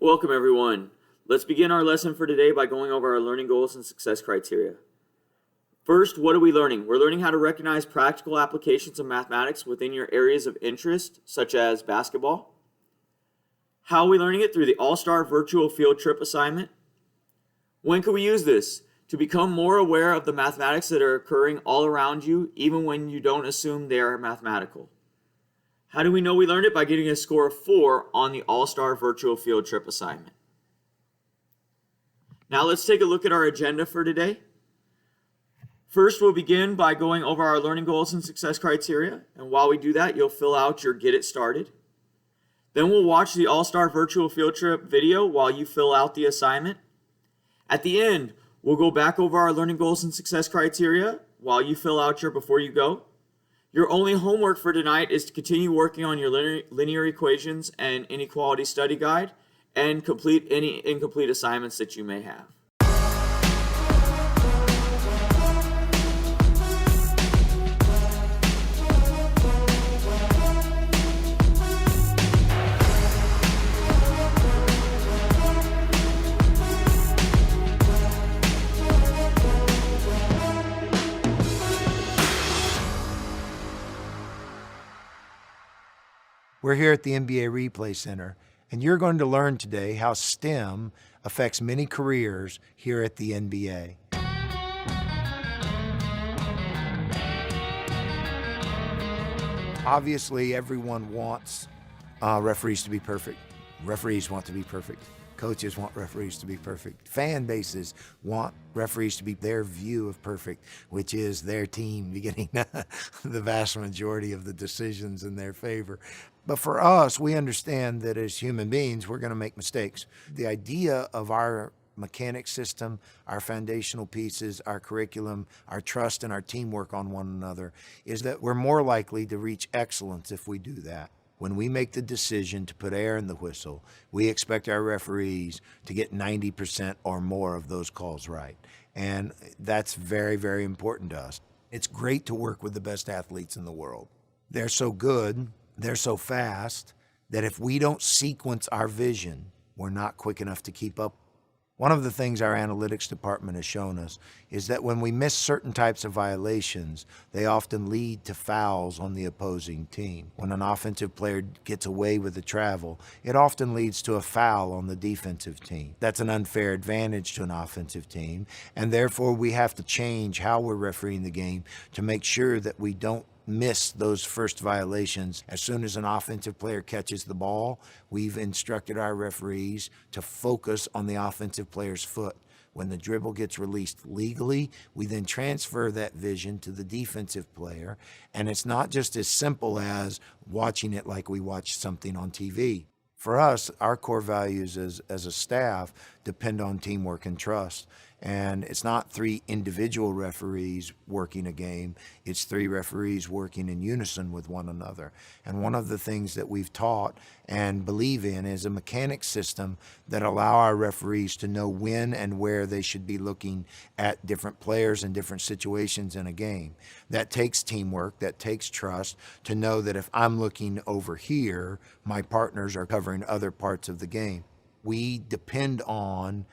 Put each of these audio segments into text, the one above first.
Welcome everyone. Let's begin our lesson for today by going over our learning goals and success criteria. First, what are we learning? We're learning how to recognize practical applications of mathematics within your areas of interest, such as basketball. How are we learning it? Through the All-Star Virtual Field Trip assignment. When can we use this? To become more aware of the mathematics that are occurring all around you, even when you don't assume they are mathematical. How do we know we learned it? By getting a score of 4 on the All-Star Virtual Field Trip assignment. Now let's take a look at our agenda for today. First, we'll begin by going over our learning goals and success criteria. And while we do that, you'll fill out your Get It Started. Then we'll watch the All-Star Virtual Field Trip video while you fill out the assignment. At the end, we'll go back over our learning goals and success criteria while you fill out your Before You Go. Your only homework for tonight is to continue working on your linear equations and inequality study guide and complete any incomplete assignments that you may have. We're here at the NBA Replay Center, and you're going to learn today how STEM affects many careers here at the NBA. Obviously, everyone wants referees to be perfect. Referees want to be perfect. Coaches want referees to be perfect. Fan bases want referees to be their view of perfect, which is their team getting the vast majority of the decisions in their favor. But for us, we understand that as human beings, we're going to make mistakes. The idea of our mechanics system, our foundational pieces, our curriculum, our trust and our teamwork on one another is that we're more likely to reach excellence if we do that. When we make the decision to put air in the whistle, we expect our referees to get 90% or more of those calls right. And that's very, very important to us. It's great to work with the best athletes in the world. They're so good, they're so fast, that if we don't sequence our vision, we're not quick enough to keep up. One of the things our analytics department has shown us is that when we miss certain types of violations, they often lead to fouls on the opposing team. When an offensive player gets away with the travel, it often leads to a foul on the defensive team. That's an unfair advantage to an offensive team, and therefore we have to change how we're refereeing the game to make sure that we don't miss those first violations. As soon as an offensive player catches the ball, we've instructed our referees to focus on the offensive player's foot. When the dribble gets released legally, we then transfer that vision to the defensive player, and it's not just as simple as watching it like we watch something on TV. For us, our core values as a staff depend on teamwork and trust. And it's not 3 individual referees working a game, it's 3 referees working in unison with one another. And one of the things that we've taught and believe in is a mechanics system that allow our referees to know when and where they should be looking at different players and different situations in a game. That takes teamwork, that takes trust to know that if I'm looking over here, my partners are covering other parts of the game. We depend on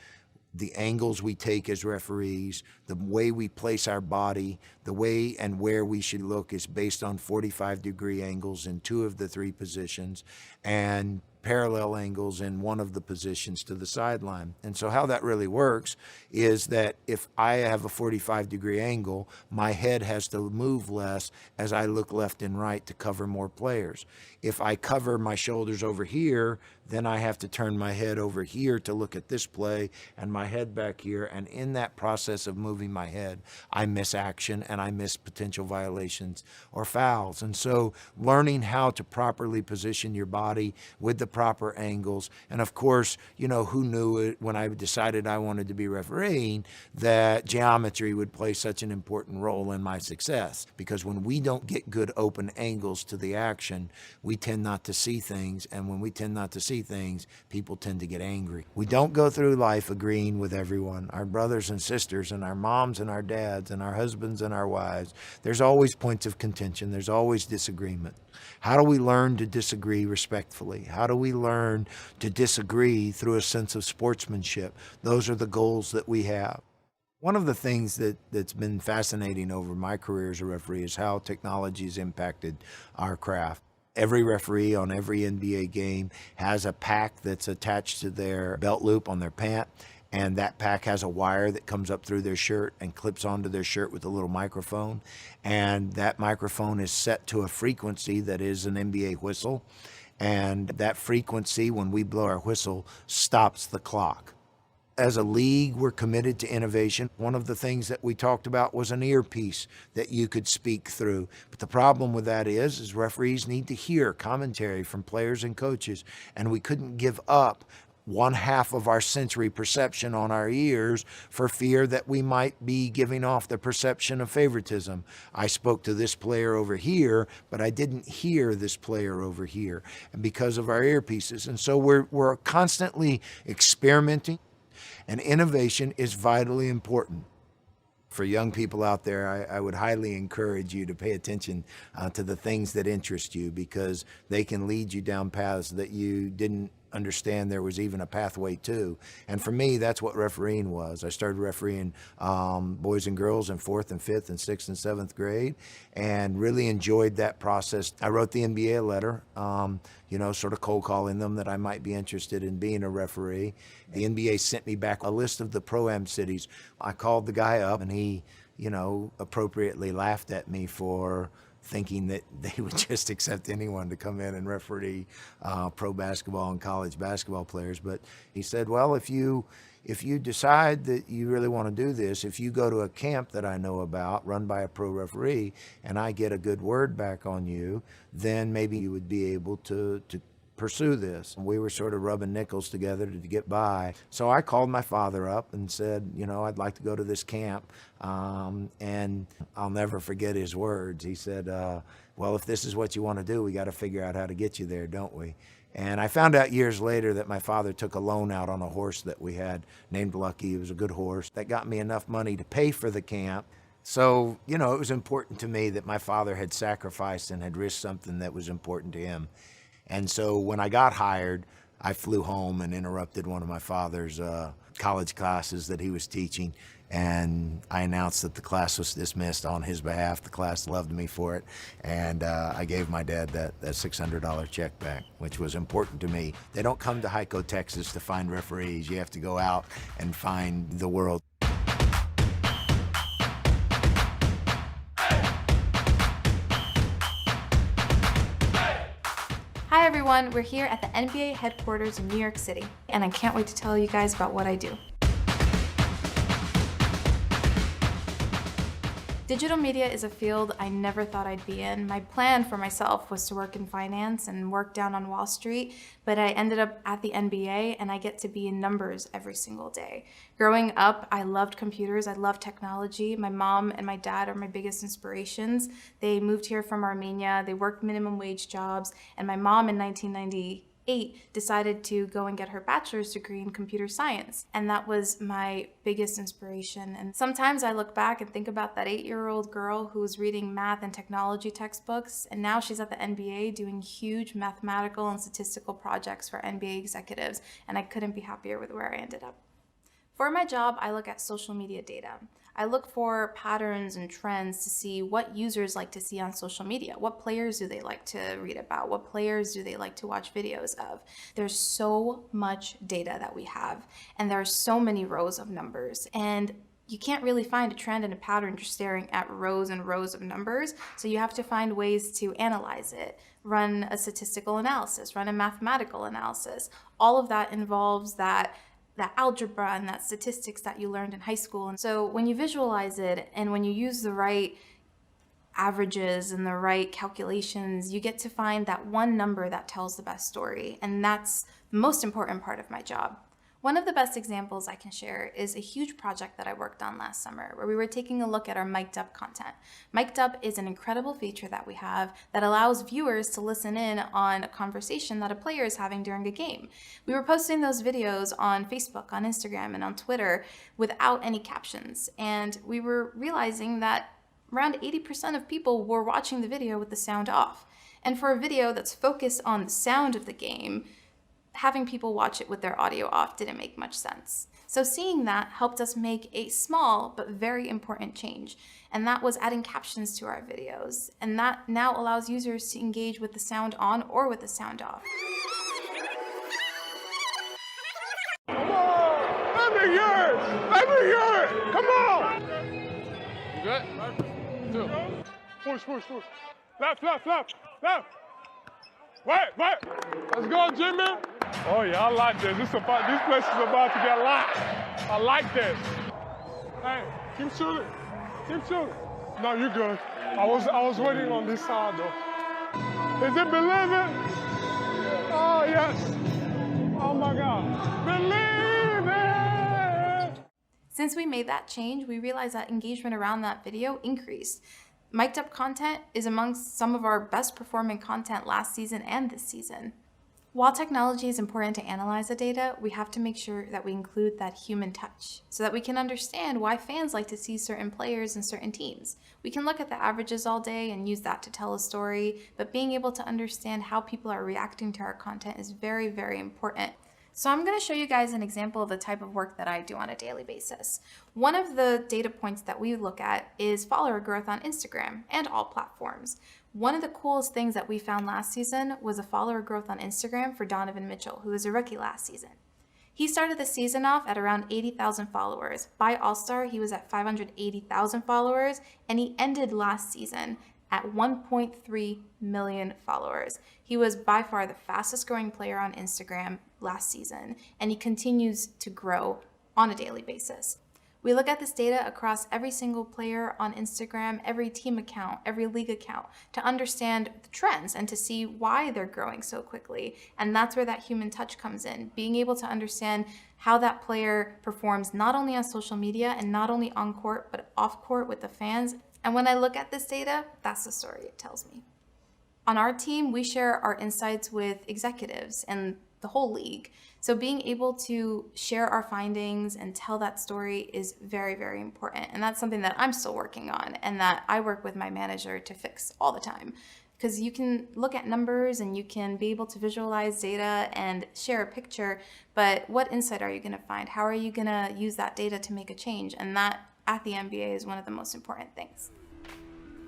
the angles we take as referees, the way we place our body, the way and where we should look is based on 45-degree angles in 2 of the 3 positions and parallel angles in 1 of the positions to the sideline. And so how that really works is that if I have a 45-degree angle, my head has to move less as I look left and right to cover more players. If I cover my shoulders over here, then I have to turn my head over here to look at this play and my head back here. And in that process of moving my head, I miss action and I miss potential violations or fouls. And so learning how to properly position your body with the proper angles. And of course, who knew it when I decided I wanted to be refereeing that geometry would play such an important role in my success. Because when we don't get good open angles to the action, we tend not to see things. And when we tend not to see things, people tend to get angry. We don't go through life agreeing with everyone, our brothers and sisters and our moms and our dads and our husbands and our wives. There's always points of contention. There's always disagreement. How do we learn to disagree respectfully? How do we learn to disagree through a sense of sportsmanship? Those are the goals that we have. One of the things that's been fascinating over my career as a referee is how technology has impacted our craft. Every referee on every NBA game has a pack that's attached to their belt loop on their pant, and that pack has a wire that comes up through their shirt and clips onto their shirt with a little microphone. And that microphone is set to a frequency that is an NBA whistle. And that frequency, when we blow our whistle, stops the clock. As a league, we're committed to innovation. One of the things that we talked about was an earpiece that you could speak through. But the problem with that is referees need to hear commentary from players and coaches, and we couldn't give up one half of our sensory perception on our ears for fear that we might be giving off the perception of favoritism. I spoke to this player over here, but I didn't hear this player over here, and because of our earpieces. And so we're constantly experimenting. And innovation is vitally important. For young people out there, I would highly encourage you to pay attention to the things that interest you, because they can lead you down paths that you didn't understand there was even a pathway to. And for me, that's what refereeing was. I started refereeing boys and girls in 4th and 5th and 6th and 7th grade, and really enjoyed that process. I wrote the NBA a letter, sort of cold calling them that I might be interested in being a referee. The NBA sent me back a list of the Pro-Am cities. I called the guy up, and he, appropriately laughed at me for thinking that they would just accept anyone to come in and referee pro basketball and college basketball players. But he said, well, if you decide that you really want to do this, if you go to a camp that I know about run by a pro referee and I get a good word back on you, then maybe you would be able to pursue this. We were sort of rubbing nickels together to get by. So I called my father up and said, I'd like to go to this camp. And I'll never forget his words. He said, well, if this is what you want to do, we got to figure out how to get you there, don't we? And I found out years later that my father took a loan out on a horse that we had named Lucky. It was a good horse that got me enough money to pay for the camp. So, it was important to me that my father had sacrificed and had risked something that was important to him. And so when I got hired, I flew home and interrupted one of my father's college classes that he was teaching. And I announced that the class was dismissed on his behalf. The class loved me for it. And I gave my dad that $600 check back, which was important to me. They don't come to Hico, Texas to find referees. You have to go out and find the world. Hi everyone, we're here at the NBA headquarters in New York City, and I can't wait to tell you guys about what I do. Digital media is a field I never thought I'd be in. My plan for myself was to work in finance and work down on Wall Street, but I ended up at the NBA and I get to be in numbers every single day. Growing up, I loved computers, I loved technology. My mom and my dad are my biggest inspirations. They moved here from Armenia, they worked minimum wage jobs, and my mom in 1998 decided to go and get her bachelor's degree in computer science. And that was my biggest inspiration. And sometimes I look back and think about that 8-year-old girl who was reading math and technology textbooks, and now she's at the NBA doing huge mathematical and statistical projects for NBA executives, and I couldn't be happier with where I ended up. For my job, I look at social media data. I look for patterns and trends to see what users like to see on social media. What players do they like to read about? What players do they like to watch videos of? There's so much data that we have, and there are so many rows of numbers. And you can't really find a trend and a pattern just staring at rows and rows of numbers. So you have to find ways to analyze it, run a statistical analysis, run a mathematical analysis. All of that involves that algebra and that statistics that you learned in high school. And so when you visualize it and when you use the right averages and the right calculations, you get to find that one number that tells the best story. And that's the most important part of my job. One of the best examples I can share is a huge project that I worked on last summer where we were taking a look at our mic'd up content. Mic'd up is an incredible feature that we have that allows viewers to listen in on a conversation that a player is having during a game. We were posting those videos on Facebook, on Instagram, and on Twitter without any captions. And we were realizing that around 80% of people were watching the video with the sound off. And for a video that's focused on the sound of the game, having people watch it with their audio off didn't make much sense. So seeing that helped us make a small but very important change, and that was adding captions to our videos. And that now allows users to engage with the sound on or with the sound off. Come on! Let me hear it! Let me hear it! Come on! You good? Right. Two. Push, push, push. Left, left, left, left. Wait. Let's go, Jimmy. Oh yeah, I like this. This place is about to get locked. I like this. Hey, keep shooting. Keep shooting. No, you're good. I was waiting on this side though. Is it Believe It? Oh yes. Oh my God. Believe it. Since we made that change, we realized that engagement around that video increased. Mic'd Up content is amongst some of our best performing content last season and this season. While technology is important to analyze the data, we have to make sure that we include that human touch so that we can understand why fans like to see certain players and certain teams. We can look at the averages all day and use that to tell a story, but being able to understand how people are reacting to our content is very, very important. So I'm going to show you guys an example of the type of work that I do on a daily basis. One of the data points that we look at is follower growth on Instagram and all platforms. One of the coolest things that we found last season was a follower growth on Instagram for Donovan Mitchell, who was a rookie last season. He started the season off at around 80,000 followers. By All-Star, he was at 580,000 followers, and he ended last season at 1.3 million followers. He was by far the fastest growing player on Instagram last season, and he continues to grow on a daily basis. We look at this data across every single player on Instagram, every team account, every league account, to understand the trends and to see why they're growing so quickly. And that's where that human touch comes in, being able to understand how that player performs not only on social media and not only on court, but off court with the fans. And when I look at this data, that's the story it tells me. On our team, we share our insights with executives and the whole league. So being able to share our findings and tell that story is very, very important. And that's something that I'm still working on and that I work with my manager to fix all the time. Because you can look at numbers and you can be able to visualize data and share a picture, but what insight are you going to find? How are you going to use that data to make a change? And that at the NBA is one of the most important things.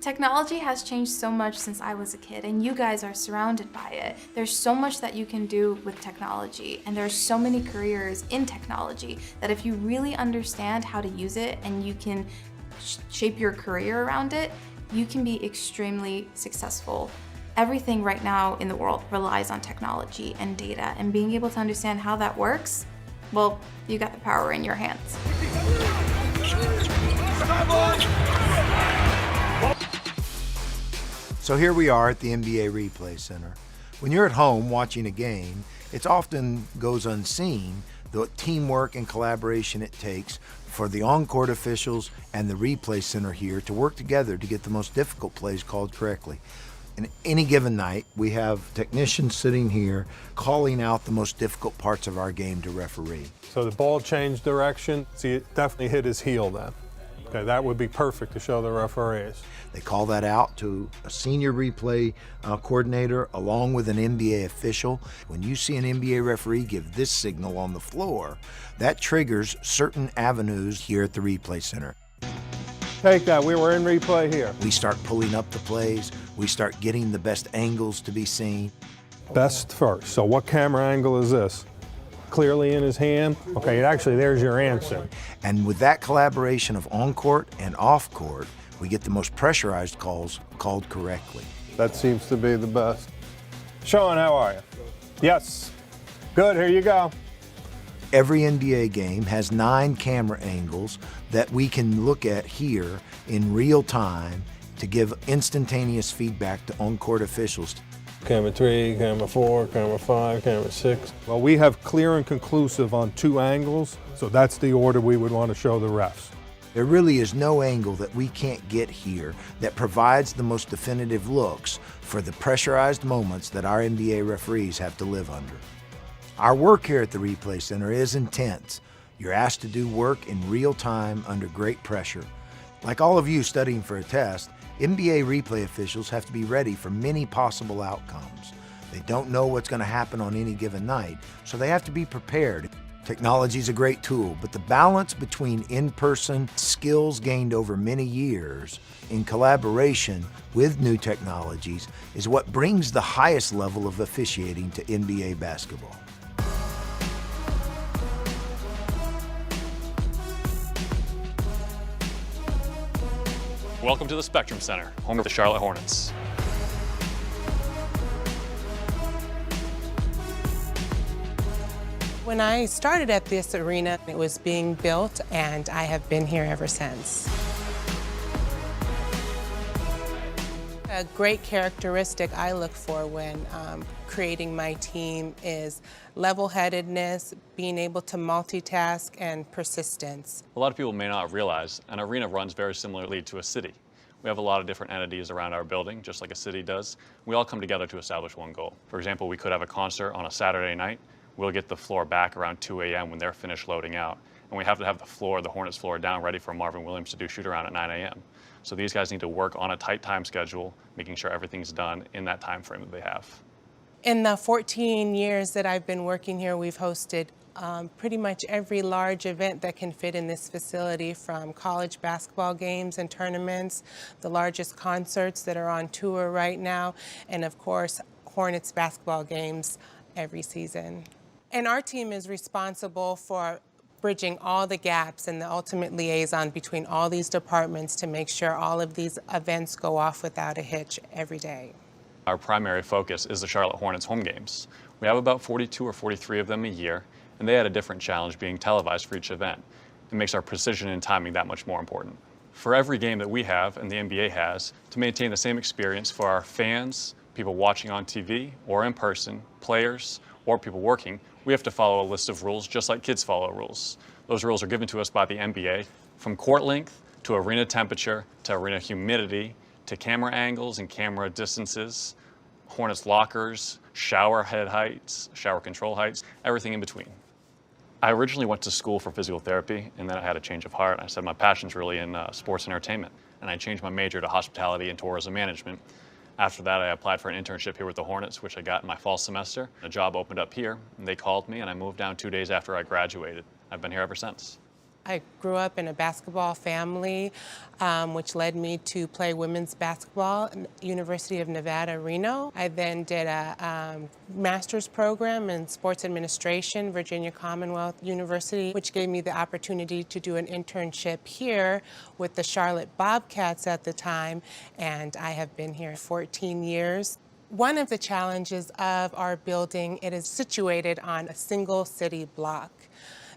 Technology has changed so much since I was a kid, and you guys are surrounded by it. There's so much that you can do with technology, and there's so many careers in technology that if you really understand how to use it and you can shape your career around it, you can be extremely successful. Everything right now in the world relies on technology and data, and being able to understand how that works, well, you got the power in your hands. So here we are at the NBA Replay Center. When you're at home watching a game, it often goes unseen the teamwork and collaboration it takes for the on-court officials and the replay center here to work together to get the most difficult plays called correctly. And any given night, we have technicians sitting here calling out the most difficult parts of our game to referee. So the ball changed direction. See, it definitely hit his heel then. Okay, that would be perfect to show the referees. They call that out to a senior replay coordinator along with an NBA official. When you see an NBA referee give this signal on the floor, that triggers certain avenues here at the replay center. Take that, we were in replay here. We start pulling up the plays, we start getting the best angles to be seen. Best first, so what camera angle is this? Clearly in his hand? Okay, actually there's your answer. And with that collaboration of on-court and off-court, we get the most pressurized calls called correctly. That seems to be the best. Sean, how are you? Yes. Good, here you go. Every NBA game has 9 camera angles that we can look at here in real time to give instantaneous feedback to on-court officials. Camera 3, camera 4, camera 5, camera 6. Well, we have clear and conclusive on 2 angles, so that's the order we would want to show the refs. There really is no angle that we can't get here that provides the most definitive looks for the pressurized moments that our NBA referees have to live under. Our work here at the Replay Center is intense. You're asked to do work in real time under great pressure. Like all of you studying for a test, NBA replay officials have to be ready for many possible outcomes. They don't know what's going to happen on any given night, so they have to be prepared. Technology is a great tool, but the balance between in-person skills gained over many years in collaboration with new technologies is what brings the highest level of officiating to NBA basketball. Welcome to the Spectrum Center, home of the Charlotte Hornets. When I started at this arena, it was being built, and I have been here ever since. A great characteristic I look for when creating my team is level-headedness, being able to multitask, and persistence. A lot of people may not realize an arena runs very similarly to a city. We have a lot of different entities around our building, just like a city does. We all come together to establish one goal. For example, we could have a concert on a Saturday night. We'll get the floor back around 2 a.m. when they're finished loading out. And we have to have the floor, the Hornets floor, down ready for Marvin Williams to do shoot around at 9 a.m. So these guys need to work on a tight time schedule, making sure everything's done in that time frame that they have. In the 14 years that I've been working here, we've hosted pretty much every large event that can fit in this facility, from college basketball games and tournaments, the largest concerts that are on tour right now, and of course, Hornets basketball games every season. And our team is responsible for bridging all the gaps and the ultimate liaison between all these departments to make sure all of these events go off without a hitch every day. Our primary focus is the Charlotte Hornets home games. We have about 42 or 43 of them a year, and they had a different challenge being televised for each event. It makes our precision and timing that much more important. For every game that we have and the NBA has, to maintain the same experience for our fans, people watching on TV or in person, players, or people working, we have to follow a list of rules just like kids follow rules. Those rules are given to us by the NBA, from court length to arena temperature to arena humidity to camera angles and camera distances, Hornets lockers, shower head heights, shower control heights, everything in between. I originally went to school for physical therapy, and then I had a change of heart. I said my passion's really in sports entertainment, and I changed my major to hospitality and tourism management. After that, I applied for an internship here with the Hornets, which I got in my fall semester. A job opened up here, and they called me, and I moved down 2 days after I graduated. I've been here ever since. I grew up in a basketball family, which led me to play women's basketball at University of Nevada, Reno. I then did a master's program in sports administration, Virginia Commonwealth University, which gave me the opportunity to do an internship here with the Charlotte Bobcats at the time, and I have been here 14 years. One of the challenges of our building, it is situated on a single city block.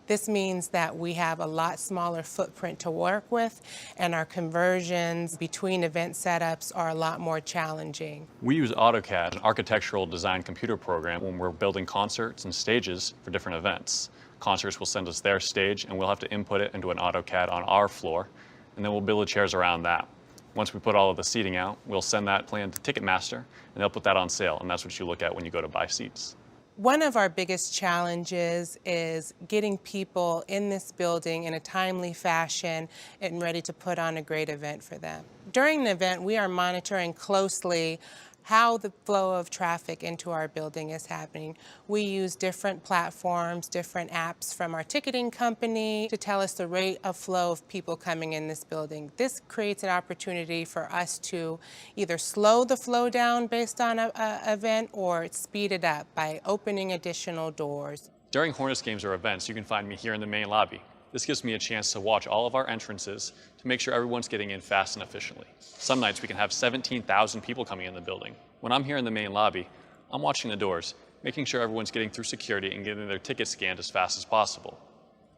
This means that we have a lot smaller footprint to work with, and our conversions between event setups are a lot more challenging. We use AutoCAD, an architectural design computer program, when we're building concerts and stages for different events. Concerts will send us their stage, and we'll have to input it into an AutoCAD on our floor, and then we'll build the chairs around that. Once we put all of the seating out, we'll send that plan to Ticketmaster, and they'll put that on sale, and that's what you look at when you go to buy seats. One of our biggest challenges is getting people in this building in a timely fashion and ready to put on a great event for them. During the event, we are monitoring closely how the flow of traffic into our building is happening. We use different platforms, different apps from our ticketing company to tell us the rate of flow of people coming in this building. This creates an opportunity for us to either slow the flow down based on an event or speed it up by opening additional doors. During Hornets games or events, you can find me here in the main lobby. This gives me a chance to watch all of our entrances to make sure everyone's getting in fast and efficiently. Some nights we can have 17,000 people coming in the building. When I'm here in the main lobby, I'm watching the doors, making sure everyone's getting through security and getting their tickets scanned as fast as possible.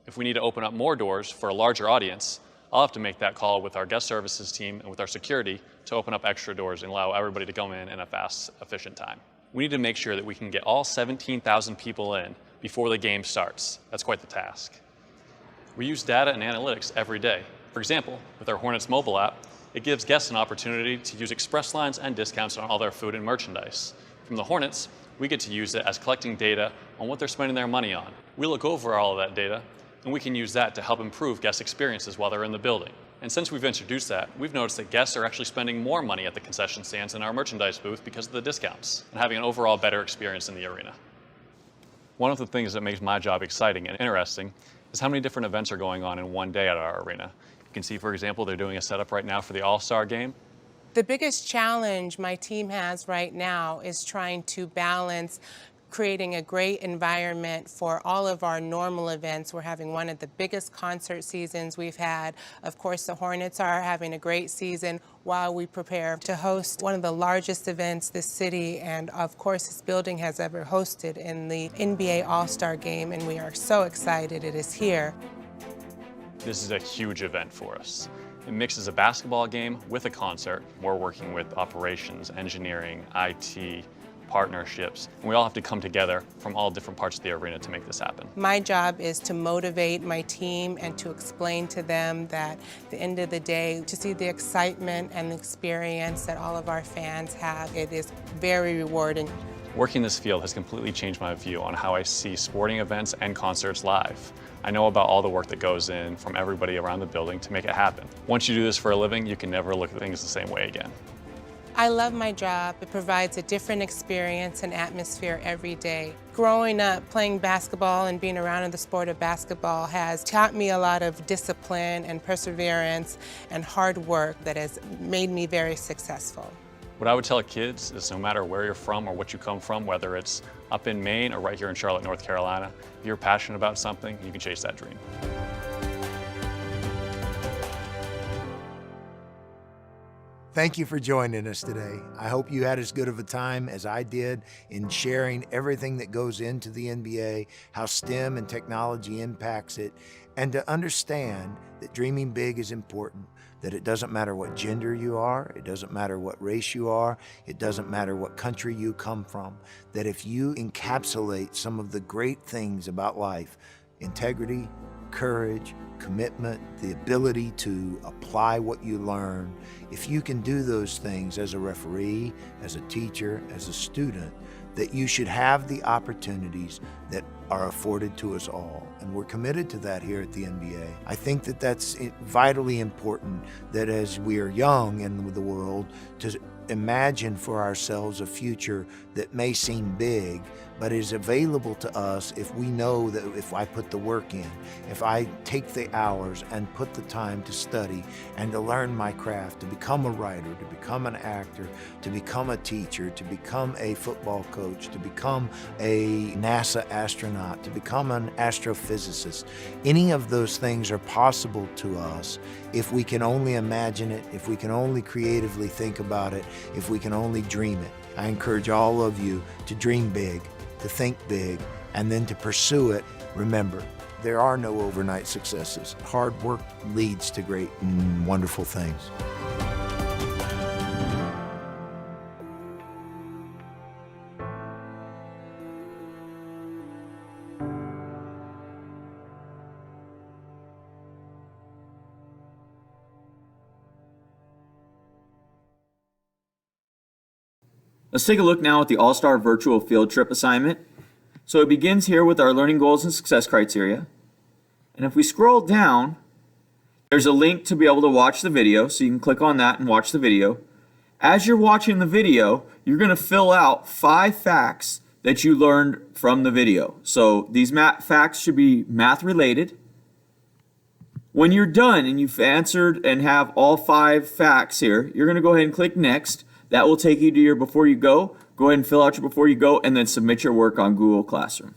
If we need to open up more doors for a larger audience, I'll have to make that call with our guest services team and with our security to open up extra doors and allow everybody to come in a fast, efficient time. We need to make sure that we can get all 17,000 people in before the game starts. That's quite the task. We use data and analytics every day. For example, with our Hornets mobile app, it gives guests an opportunity to use express lines and discounts on all their food and merchandise. From the Hornets, we get to use it as collecting data on what they're spending their money on. We look over all of that data, and and we can use that to help improve guest experiences while they're in the building. And since we've introduced that, we've noticed that guests are actually spending more money at the concession stands in our merchandise booth because of the discounts and having an overall better experience in the arena. One of the things that makes my job exciting and interesting is how many different events are going on in one day at our arena. You can see, for example, they're doing a setup right now for the All-Star game. The biggest challenge my team has right now is trying to balance creating a great environment for all of our normal events. We're having one of the biggest concert seasons we've had. Of course, the Hornets are having a great season while we prepare to host one of the largest events this city and, of course, this building has ever hosted in the NBA All-Star Game, and we are so excited it is here. This is a huge event for us. It mixes a basketball game with a concert. We're working with operations, engineering, IT, partnerships, and we all have to come together from all different parts of the arena to make this happen. My job is to motivate my team and to explain to them that at the end of the day, to see the excitement and the experience that all of our fans have, it is very rewarding. Working this field has completely changed my view on how I see sporting events and concerts live. I know about all the work that goes in from everybody around the building to make it happen. Once you do this for a living, you can never look at things the same way again. I love my job. It provides a different experience and atmosphere every day. Growing up playing basketball and being around in the sport of basketball has taught me a lot of discipline and perseverance and hard work that has made me very successful. What I would tell kids is no matter where you're from or what you come from, whether it's up in Maine or right here in Charlotte, North Carolina, if you're passionate about something, you can chase that dream. Thank you for joining us today. I hope you had as good of a time as I did in sharing everything that goes into the NBA, how STEM and technology impacts it, and to understand that dreaming big is important, that it doesn't matter what gender you are, it doesn't matter what race you are, it doesn't matter what country you come from, that if you encapsulate some of the great things about life, integrity, courage, commitment, the ability to apply what you learn, if you can do those things as a referee, as a teacher, as a student, that you should have the opportunities that are afforded to us all. And we're committed to that here at the NBA. I think that that's vitally important, that as we are young in the world, to imagine for ourselves a future that may seem big, but is available to us if we know that if I put the work in, if I take the hours and put the time to study and to learn my craft, to become a writer, to become an actor, to become a teacher, to become a football coach, to become a NASA astronaut, to become an astrophysicist. Any of those things are possible to us if we can only imagine it, if we can only creatively think about it, if we can only dream it. I encourage all of you to dream big, to think big, and then to pursue it. Remember, there are no overnight successes. Hard work leads to great and wonderful things. Let's take a look now at the All-Star Virtual Field Trip assignment. So it begins here with our learning goals and success criteria. And if we scroll down, there's a link to be able to watch the video, so you can click on that and watch the video. As you're watching the video, you're going to fill out 5 facts that you learned from the video. So these facts should be math related. When you're done and you've answered and have all 5 facts here, you're going to go ahead and click next. That will take you to your before you go. Go ahead and fill out your before you go and then submit your work on Google Classroom.